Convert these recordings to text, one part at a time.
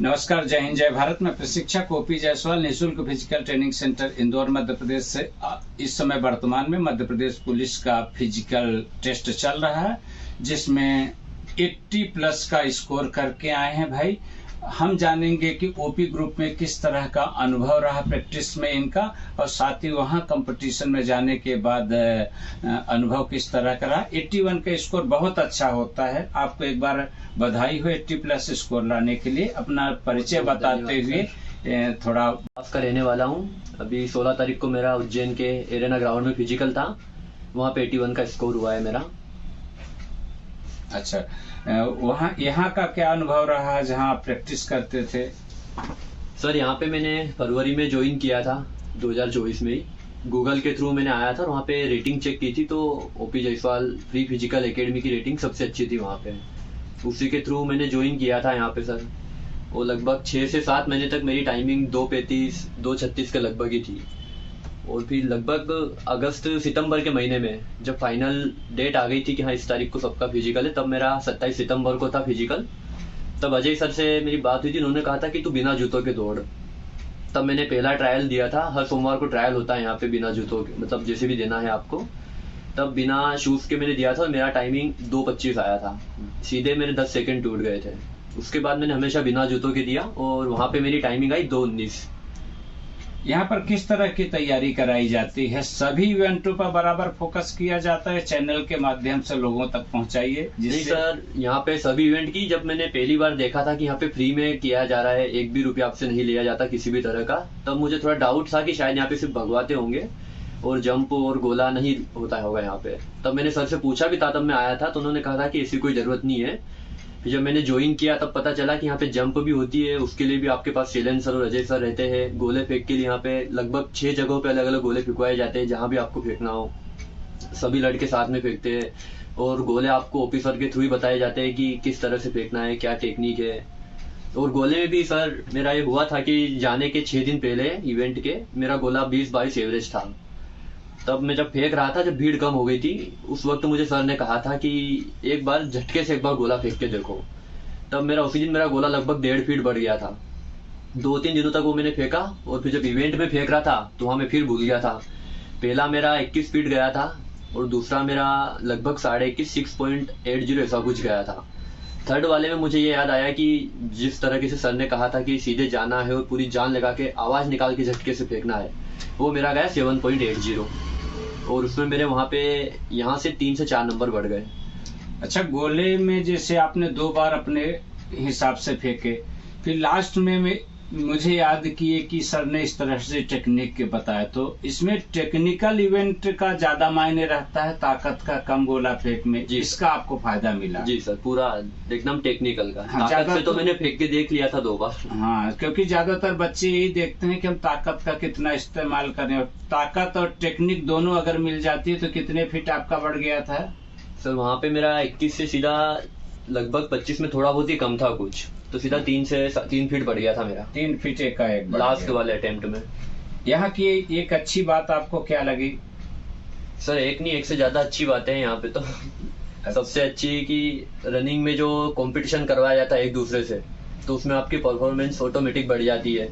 नमस्कार, जय हिंद, जय भारत। मैं प्रशिक्षक ओपी जायसवाल, निःशुल्क physical training centre Indore Madhya Pradesh से। इस समय वर्तमान में मध्य प्रदेश पुलिस का फिजिकल टेस्ट चल रहा है, जिसमें 80 प्लस का स्कोर करके आए हैं भाई। हम जानेंगे कि ओपी ग्रुप में किस तरह का अनुभव रहा प्रैक्टिस में इनका, और साथ ही वहाँ कंपटीशन में जाने के बाद अनुभव किस तरह का रहा। 81 का स्कोर बहुत अच्छा होता है। आपको एक बार बधाई हो 80 प्लस स्कोर लाने के लिए। अपना परिचय बताते हुए थोड़ा। आपका रहने वाला हूँ। अभी 16 तारीख को मेरा उज्जैन के एरेना ग्राउंड में फिजिकल था, वहाँ पे 81 का स्कोर हुआ है मेरा। अच्छा, वहाँ यहाँ का क्या अनुभव रहा जहाँ आप प्रैक्टिस करते थे? सर, यहाँ पे मैंने फरवरी में ज्वाइन किया था 2024 में ही। गूगल के थ्रू मैंने आया था और वहाँ पे रेटिंग चेक की थी, तो OP Jaiswal free physical academy की रेटिंग सबसे अच्छी थी वहाँ पे। उसी के थ्रू मैंने ज्वाइन किया था यहाँ पे सर। वो लगभग 6 से 7 महीने तक मेरी टाइमिंग 2:35 2:36 के लगभग ही थी। और फिर लगभग अगस्त सितंबर के महीने में जब फाइनल डेट आ गई थी कि हाँ इस तारीख को सबका फिजिकल है, तब मेरा 27 सितंबर को था फिजिकल। तब अजय सर से मेरी बात हुई थी, उन्होंने कहा था कि तू बिना जूतों के दौड़। तब मैंने पहला ट्रायल दिया था। हर सोमवार को ट्रायल होता है यहाँ पे बिना जूतों के, मतलब जैसे भी देना है आपको। तब बिना शूज के मैंने दिया था और मेरा टाइमिंग 2:25 आया था। सीधे मेरे 10 सेकंड टूट गए थे। उसके बाद मैंने हमेशा बिना जूतों के दिया और वहां पे मेरी टाइमिंग आई 2:19। यहाँ पर किस तरह की तैयारी कराई जाती है? सभी इवेंटों पर बराबर फोकस किया जाता है? चैनल के माध्यम से लोगों तक पहुंचाइए। नहीं सर, यहाँ पे सभी इवेंट की जब मैंने पहली बार देखा था कि यहाँ पे फ्री में किया जा रहा है, 1 भी रुपया आपसे नहीं लिया जाता किसी भी तरह का, तब मुझे थोड़ा डाउट था कि शायद यहाँ पे सिर्फ भगवाते होंगे और जंप और गोला नहीं होता होगा यहाँ पे। तब मैंने सर से पूछा भी था, तब मैं आया था तो उन्होंने कहा था कि ऐसी कोई जरूरत नहीं है। फिर जब मैंने ज्वाइन किया तब पता चला कि यहाँ पे जंप भी होती है, उसके लिए भी आपके पास शैलेंद्र सर और अजय सर रहते हैं। गोले फेंक के लिए यहाँ पे लगभग 6 जगहों पे अलग अलग गोले फेंकवाए जाते हैं, जहाँ भी आपको फेंकना हो। सभी लड़के साथ में फेंकते हैं और गोले आपको ओपी सर के थ्रू ही बताए जाते हैं कि किस तरह से फेंकना है, क्या टेक्निक है। और गोले में भी सर मेरा ये हुआ था कि जाने के 6 दिन पहले इवेंट के मेरा गोला 20-22 एवरेज था। तब मैं जब फेंक रहा था, जब भीड़ कम हो गई थी, उस वक्त मुझे सर ने कहा था कि एक बार झटके से एक बार गोला फेंक के देखो। तब मेरा उसी दिन मेरा गोला लगभग 1.5 फीट बढ़ गया था। 2-3 दिनों तक वो मैंने फेंका और फिर जब इवेंट में फेंक रहा था तो वहां मैं फिर भूल गया था। पहला मेरा 21 फीट गया था और दूसरा मेरा लगभग 21.5 6.80 ऐसा कुछ गया था। थर्ड वाले में मुझे ये याद आया कि जिस तरीके से सर ने कहा था कि सीधे जाना है और पूरी जान लगा के आवाज निकाल के झटके से फेंकना है, वो मेरा गया 7.80 और उसमें मेरे वहां पे यहाँ से 3 से 4 नंबर बढ़ गए। अच्छा, गोले में जैसे आपने 2 बार अपने हिसाब से फेंके, फिर लास्ट में मुझे याद किए कि सर ने इस तरह से टेक्निक के बताया, तो इसमें टेक्निकल इवेंट का ज्यादा मायने रहता है ताकत का कम गोला फेंक में? जी, इसका आपको फायदा मिला? जी सर, पूरा एकदम टेक्निकल का। हाँ, ताकत से तो मैंने फेंक के देख लिया था 2 बार। हाँ, क्योंकि ज्यादातर बच्चे यही देखते हैं कि हम ताकत का कितना इस्तेमाल करें, और ताकत और टेक्निक दोनों अगर मिल जाती है तो कितने फीट आपका बढ़ गया था? सर वहां पे मेरा 21 से सीधा लगभग 25 में थोड़ा बहुत ही कम था कुछ, तो सीधा 3 से 3 फीट बढ़ गया था मेरा। 3 फीट एक लास्ट वाले अटेम्प्ट में। यहाँ की एक अच्छी बात आपको क्या लगी? सर एक नहीं, एक से ज्यादा अच्छी बातें हैं यहाँ पे तो। सबसे अच्छी कि रनिंग में जो कंपटीशन करवाया जाता है एक दूसरे से, तो उसमें आपकी परफॉर्मेंस ऑटोमेटिक बढ़ जाती है।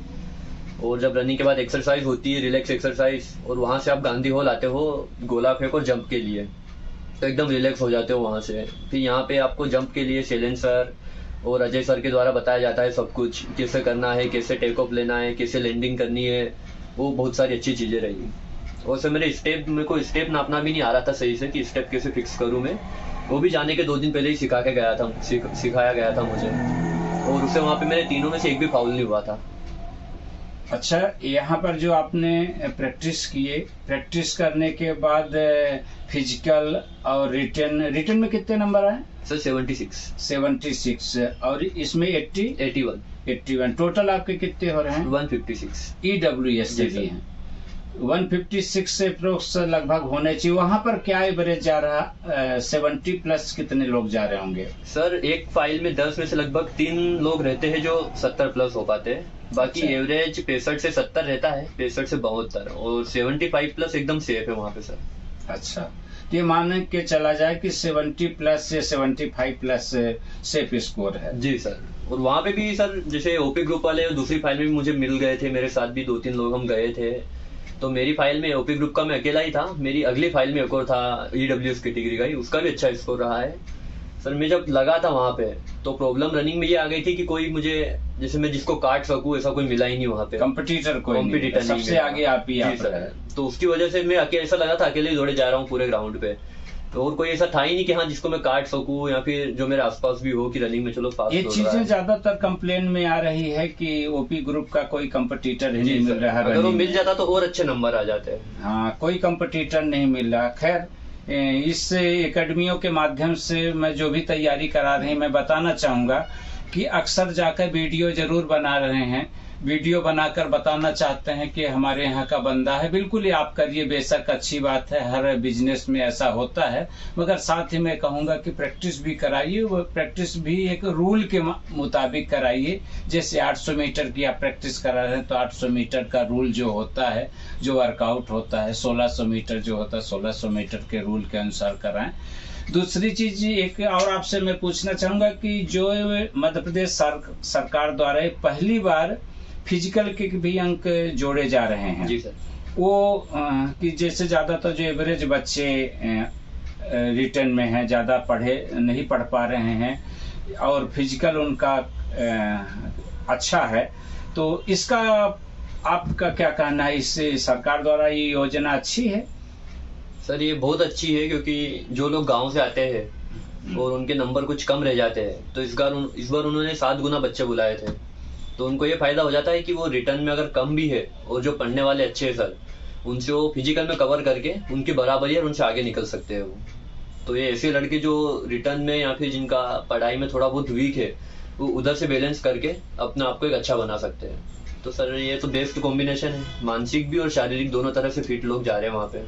और जब रनिंग के बाद एक्सरसाइज होती है, रिलैक्स एक्सरसाइज, और वहां से आप गांधी हॉल आते हो गोला फेंक और जंप के लिए, तो एकदम रिलैक्स हो जाते हो वहां से। फिर यहाँ पे आपको जंप के लिए शैलेंद्र सर और अजय सर के द्वारा बताया जाता है सब कुछ, कैसे करना है, कैसे टेक ऑफ लेना है, कैसे लैंडिंग करनी है। वो बहुत सारी अच्छी चीजें रही। और सर मेरे को स्टेप नापना भी नहीं आ रहा था सही से कि स्टेप कैसे फिक्स करूं मैं। वो भी जाने के 2 दिन पहले ही सिखाया गया था मुझे। और उससे वहां पे मेरे तीनों में से एक भी फाउल नहीं हुआ था। अच्छा, यहाँ पर जो आपने प्रैक्टिस करने के बाद फिजिकल और रिटर्न में कितने नंबर आए? सर 76 और इसमें 81 टोटल आपके कितने हो रहे हैं? 156 EWS भी हैं। 156 से अप्रोक्स लगभग होने चाहिए। वहां पर क्या एवरेज जा रहा? 70 प्लस कितने लोग जा रहे होंगे? सर एक फाइल में 10 में से लगभग 3 लोग रहते हैं जो 70 प्लस हो पाते हैं। बाकी एवरेज 65 से 70 रहता है, 65 से 72, और 75 प्लस एकदम सेफ है वहां पे सर। अच्छा, ये मान के चला जाए कि 70 प्लस से 75 प्लस सेफ स्कोर है? जी सर। और वहाँ पे भी सर जैसे ओपी ग्रुप वाले दूसरी फाइल में भी मुझे मिल गए थे, मेरे साथ भी 2-3 लोग हम गए थे। तो मेरी फाइल में ओपी ग्रुप का मैं अकेला ही था, मेरी अगली फाइल में एक और था ईडब्ल्यूएस कैटेगरी का ही, उसका भी अच्छा स्कोर रहा है सर। मैं जब लगा था वहाँ पे तो प्रॉब्लम रनिंग में ये आ गई थी कि कोई मुझे जैसे मैं जिसको काट सकूं ऐसा कोई मिला ही नहीं वहाँ पे, कंपटीटर कोई कॉम्पिटिटर नहीं, सबसे आगे आप ही आप रहे। तो उसकी वजह से मैं अकेले, ऐसा लगा था अकेले ही दौड़े जा रहा हूँ पूरे ग्राउंड पे, तो और कोई ऐसा था ही नहीं कि हाँ जिसको मैं काट सकूं या फिर जो मेरे आसपास भी हो कि रनिंग में चलो फास्ट। ये चीजें ज्यादातर कंप्लेन में आ रही है कि ओपी ग्रुप का कोई कंपटीटर ही नहीं मिल रहा है। अगर वो मिल जाता तो और अच्छे नंबर आ जाते। हाँ, कोई कंपटीटर नहीं मिल रहा। खैर, इस एकेडमियों के माध्यम से मैं जो भी तैयारी करा रही, मैं बताना चाहूंगा कि अक्सर जाकर वीडियो जरूर बना रहे हैं, वीडियो बनाकर बताना चाहते हैं कि हमारे यहाँ का बंदा है। बिल्कुल ही आप करिए, बेशक अच्छी बात है, हर बिजनेस में ऐसा होता है, मगर साथ ही मैं कहूँगा कि प्रैक्टिस भी कराइए। वो प्रैक्टिस भी एक रूल के मुताबिक कराइए। जैसे 800 मीटर की आप प्रैक्टिस करा रहे हैं तो 800 मीटर का रूल जो होता है, जो वर्कआउट होता है, 1600 मीटर जो होता है 1600 मीटर के रूल के अनुसार कराएं। दूसरी चीज एक और आपसे मैं पूछना चाहूंगा कि जो मध्य प्रदेश सरकार द्वारा पहली बार फिजिकल के भी अंक जोड़े जा रहे हैं जी सर, वो कि जैसे ज्यादातर जो एवरेज बच्चे रिटर्न में हैं, ज्यादा नहीं पढ़ पा रहे हैं और फिजिकल उनका अच्छा है, तो इसका आपका क्या कहना है? इससे सरकार द्वारा ये योजना अच्छी है? सर ये बहुत अच्छी है, क्योंकि जो लोग गांव से आते हैं और उनके नंबर कुछ कम रह जाते हैं, तो इस बार उन्होंने 7 गुना बच्चे बुलाए थे, तो उनको ये फायदा हो जाता है कि वो रिटर्न में अगर कम भी है और जो पढ़ने वाले अच्छे हैं सर, उनसे वो फिजिकल में कवर करके उनकी बराबरी और उनसे आगे निकल सकते हैं वो। तो ये ऐसे लड़के जो रिटर्न में या फिर जिनका पढ़ाई में थोड़ा बहुत वीक है, वो उधर से बैलेंस करके अपने आप को एक अच्छा बना सकते हैं। तो सर ये तो बेस्ट कॉम्बिनेशन है, मानसिक भी और शारीरिक दोनों तरह से फिट लोग जा रहे हैं वहाँ पे।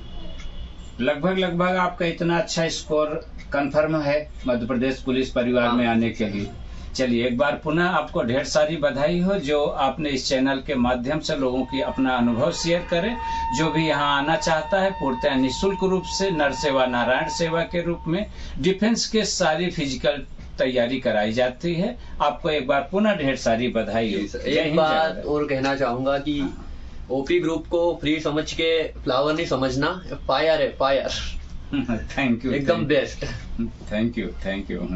लगभग आपका इतना अच्छा स्कोर कंफर्म है मध्य प्रदेश पुलिस परिवार में आने के लिए। चलिए, एक बार पुनः आपको ढेर सारी बधाई हो जो आपने इस चैनल के माध्यम से लोगों की अपना अनुभव शेयर करें। जो भी यहाँ आना चाहता है पूर्णतः निःशुल्क रूप से नर सेवा नारायण सेवा के रूप में डिफेंस के सारी फिजिकल तैयारी कराई जाती है। आपको एक बार पुनः ढेर सारी बधाई हो। एक बात और कहना चाहूंगा कि ओपी ग्रुप को फ्री समझ के फ्लावर नहीं समझना, फायर है, फायर। थैंक यू, एकदम बेस्ट। Thank you.